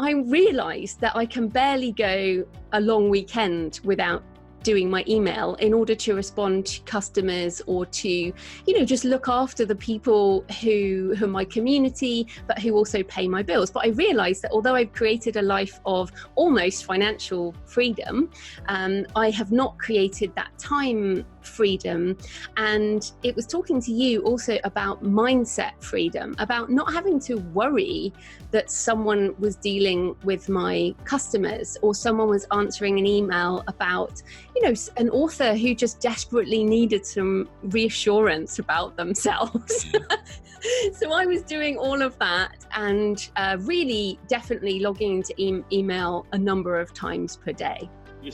I realised that I can barely go a long weekend without doing my email in order to respond to customers or to, just look after the people who are my community, but who also pay my bills. But I realized that although I've created a life of almost financial freedom, I have not created that time freedom. And it was talking to you also about mindset freedom, about not having to worry that someone was dealing with my customers or someone was answering an email about, an author who just desperately needed some reassurance about themselves. So I was doing all of that and really definitely logging into email a number of times per day.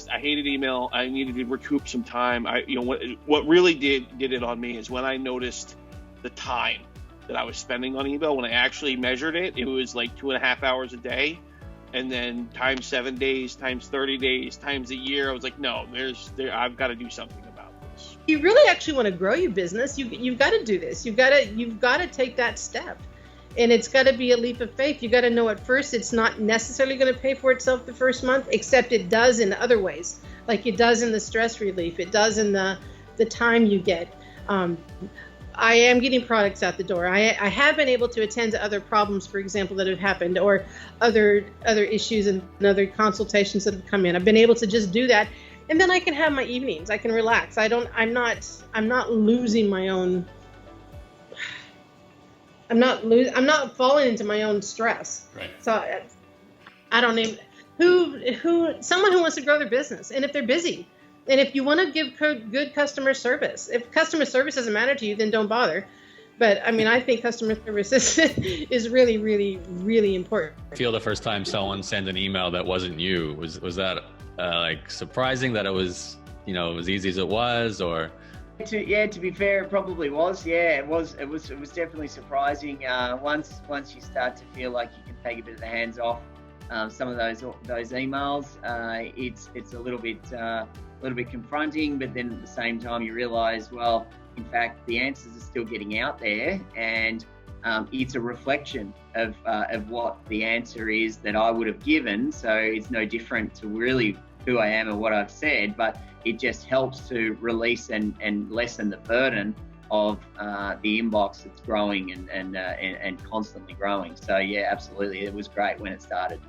I hated email. I needed to recoup some time. What really did it on me is when I noticed the time that I was spending on email. When I actually measured it, it was like 2.5 hours a day. And then times 7 days, times 30 days, times a year. I was like, no, I've got to do something about this. You really actually want to grow your business. You've got to do this. You've got to take that step. And it's got to be a leap of faith. You got to know at first it's not necessarily going to pay for itself the first month, except it does in other ways, like it does in the stress relief. It does in the time you get. I am getting products out the door. I have been able to attend to other problems, for example, that have happened, or other issues and other consultations that have come in. I've been able to just do that, and then I can have my evenings. I can relax. I'm not losing my own. I'm not falling into my own stress. Right. So I don't even someone who wants to grow their business, and if they're busy, and if you want to give good customer service, if customer service doesn't matter to you, then don't bother. But I mean, I think customer service is really, really, really important. I feel the first time someone sent an email that wasn't you, was that like surprising that it was, as easy as it was, or? To be fair, it probably was. Yeah, it was definitely surprising. Once you start to feel like you can take a bit of the hands off some of those emails, it's a little bit confronting. But then at the same time, you realise, well, in fact, the answers are still getting out there, and it's a reflection of what the answer is that I would have given. So it's no different to really who I am and what I've said, but it just helps to release and lessen the burden of the inbox that's growing and constantly growing. So yeah, absolutely, it was great when it started.